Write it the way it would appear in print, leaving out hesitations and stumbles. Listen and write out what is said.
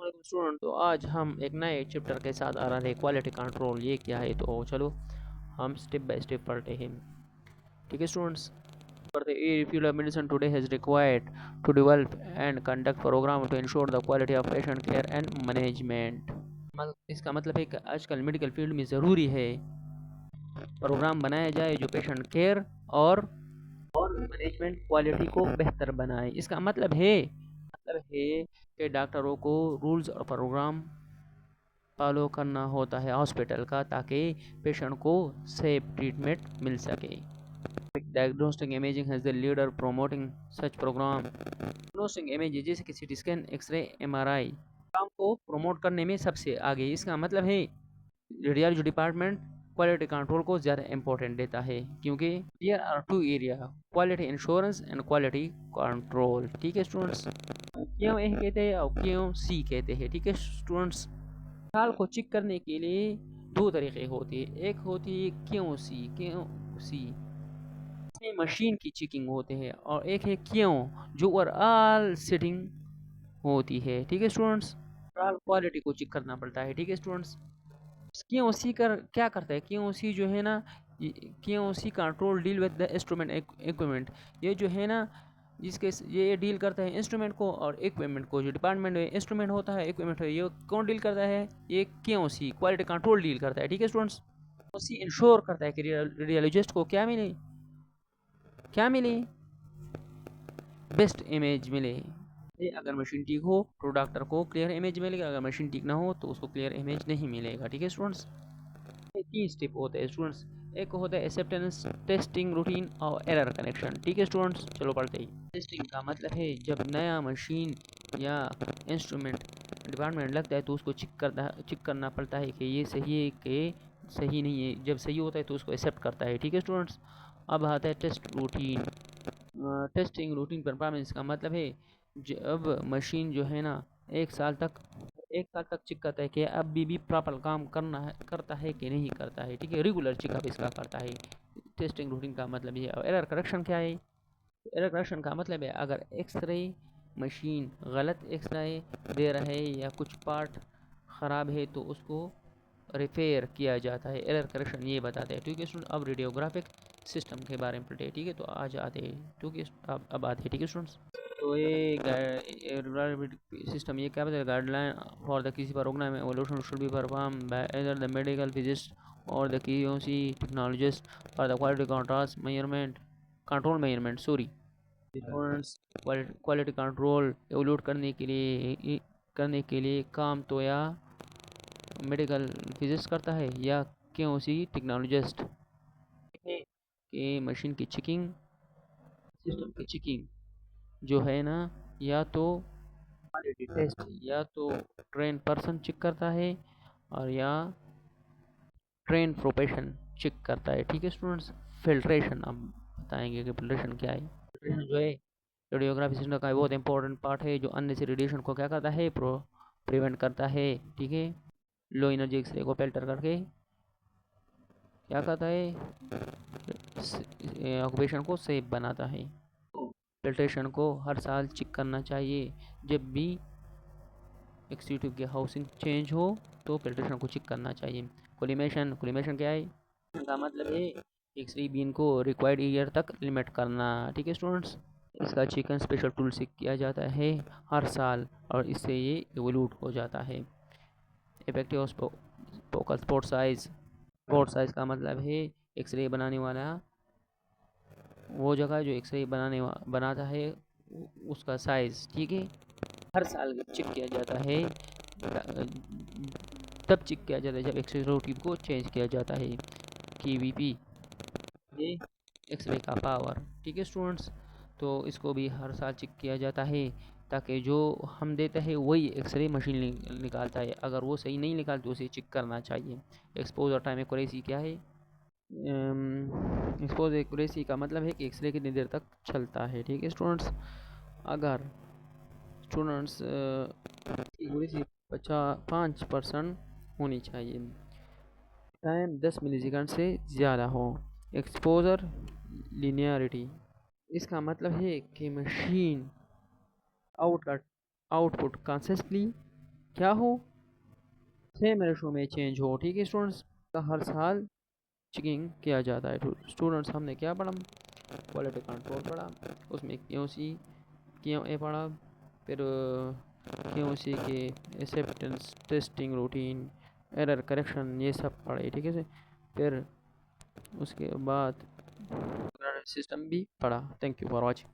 Student, तो आज हम एक नए चैप्टर के साथ आ रहे हैं क्वालिटी कंट्रोल ये क्या है। तो चलो हम स्टेप बाय स्टेप पढ़ते हैं। ठीक है स्टूडेंट्स, पढ़ते field of medicine today has required to develop and conduct program to ensure the quality of patient care and management। इसका मतलब है कि आजकल मेडिकल फील्ड में ज़रूरी है प्रोग्राम बनाया जाए जो पेशेंट केयर और मैनेजमेंट क्वालिटी को बेहतर बनाए। इसका मतलब है कि डॉक्टरों को रूल्स और प्रोग्राम फॉलो करना होता है हॉस्पिटल का, ताकि पेशेंट को सेफ ट्रीटमेंट मिल सके। Diagnostic imaging has the leader promoting such program. Diagnostic image जैसे कि सीटी स्कैन, एक्सरे, एमआरआई काम को प्रमोट करने में सबसे आगे। इसका मतलब है रेडियोलॉजी डिपार्टमेंट क्वालिटी कंट्रोल को ज़्यादा इंपॉर्टेंट देता है, क्योंकि there are two area, quality insurance and quality control. ठीक है स्टूडेंट्स, क्यों ए कहते हैं और क्यों सी कहते हैं। ठीक है स्टूडेंट्स, साल को चेक करने के लिए दो तरीके होते हैं। एक होती है क्यों सी इसमें मशीन की चेकिंग होते हैं, और एक है क्यों जो ओवरऑल सेटिंग होती है। ठीक है स्टूडेंट्स, ओवरऑल क्वालिटी को चेक करना पड़ता है। ठीक है स्टूडेंट्स, क्यों सी कर क्या करता है, क्यों सी जो है ना, Q C control deal with the instrument equipment. ये जो है ना, ये डील करता है इंस्ट्रूमेंट को और इक्विपमेंट को। जो डिपार्टमेंट में इंस्ट्रूमेंट होता है, इक्विपमेंट है, ये कौन डील करता है, ये क्यों सी क्वालिटी कंट्रोल डील करता है। ठीक है स्टूडेंट्स, सी इंश्योर करता है कि रेडियोलॉजिस्ट को क्या मिले बेस्ट इमेज मिले। अगर मशीन ठीक हो तो डॉक्टर को क्लियर इमेज मिलेगा, अगर मशीन ठीक ना हो तो उसको क्लियर इमेज नहीं मिलेगा। ठीक है स्टूडेंट्स, तीन स्टेप होते हैं स्टूडेंट्स। एक होता है एक्सेप्टेंस टेस्टिंग रूटीन और एरर कनेक्शन। ठीक है स्टूडेंट्स, चलो पढ़ते ही। टेस्टिंग का मतलब है जब नया मशीन या इंस्ट्रूमेंट डिपार्टमेंट लगता है तो उसको चेक करना पड़ता है कि ये सही है कि सही नहीं है। जब सही होता है तो उसको एक्सेप्ट करता है। ठीक है स्टूडेंट्स, अब आता है test routine. Testing routine performance का मतलब है जब मशीन जो है ना एक साल तक चेक करता है कि अब भी प्रॉपर काम करता है कि नहीं करता है। ठीक है, रेगुलर चेकअप इसका करता है। टेस्टिंग रूटीन का मतलब ये है। एरर करेक्शन क्या है, एरर करेक्शन का मतलब है अगर एक्सरे मशीन गलत एक्सरे दे रहा है या कुछ पार्ट ख़राब है तो उसको रिपेयर किया जाता है। एरर करेक्शन ये बताते हैं। ठीक है स्टूडेंट, अब रेडियोग्राफिक सिस्टम के बारे में पढ़ते हैं। ठीक है, तो आज आते हैं। ठीक है, अब आते हैं। ठीक है स्टूडेंट्स, तो ये सिस्टम ये क्या बताता है, गाइडलाइन फॉर द किसी program evaluation should be perform by either the medical physicist और the QC technologist for the quality control measurement sorry difference. Quality control evaluate करने के लिए काम तो या मेडिकल फिजिक्स करता है या QC टेक्नोलॉजिस्ट के मशीन की चेकिंग, सिस्टम की चेकिंग जो है ना, या तो क्वालिटी टेस्ट या तो ट्रेन पर्सन चेक करता है और या ट्रेन प्रोफेशन चेक करता है। ठीक है स्टूडेंट्स, फिल्ट्रेशन अब बताएंगे कि फिल्ट्रेशन क्या है। फिल्ट्रेशन जो है रेडियोग्राफी सिस्टम का बहुत इंपॉर्टेंट पार्ट है, जो अन्य से रेडिएशन को क्या करता है, प्रिवेंट करता है। ठीक है, लो एनर्जी एक्सरे को फिल्टर करके क्या करता है, ऑक्यूपेशन को सेफ बनाता है। फिल्ट्रेशन को हर साल चेक करना चाहिए। जब भी एक्सिक्यूटिव की हाउसिंग चेंज हो तो फिल्ट्रेशन को चेक करना चाहिए। कोलिमेशन क्या है, का मतलब है एक्सरे बीन को रिक्वायर्ड एरिया तक लिमिट करना। ठीक है स्टूडेंट्स, इसका चेकन स्पेशल टूल से किया जाता है हर साल और इससे ये एवोल्यूट हो जाता है। इफेक्टिव फोकल स्पॉट साइज का मतलब है एक्सरे बनाने वाला वो जगह जो एक्सरे बनाता है उसका साइज़। ठीक है, हर साल चेक किया जाता है। तब चेक किया जाता है जब एक्सरे ट्यूब को चेंज किया जाता है। KVP ये एक्सरे का पावर। ठीक है स्टूडेंट्स, तो इसको भी हर साल चेक किया जाता है ताकि जो हम देते हैं वही एक्सरे मशीन निकालता है। अगर वो सही नहीं निकालती तो उसे चेक करना चाहिए। एक्सपोज और टाइम एक्यूरेसी क्या है, एक्सपोज एक्यूरेसी का मतलब है कि एक्सरे कितनी देर तक चलता है। ठीक है स्टूडेंट्स, अगर स्टूडेंट्स एक्यूरेसी 5% होनी चाहिए, टाइम 10 मिलीसेकंड से ज़्यादा हो। एक्सपोजर लीनियरिटी, इसका मतलब है कि मशीन आउटपुट कंसिस्टेंटली क्या हो, सेम रेशो में चेंज हो। ठीक है स्टूडेंट्स, का हर साल चेकिंग किया जाता है। तो स्टूडेंट्स हमने क्या पढ़ा, क्वालिटी कंट्रोल पढ़ा, उसमें क्यों सी क्यों ए पढ़ा, फिर क्यों सी के acceptance testing routine, error correction, ये सब पढ़े। ठीक है, फिर उसके बाद सिस्टम भी पढ़ा। Thank you for watching.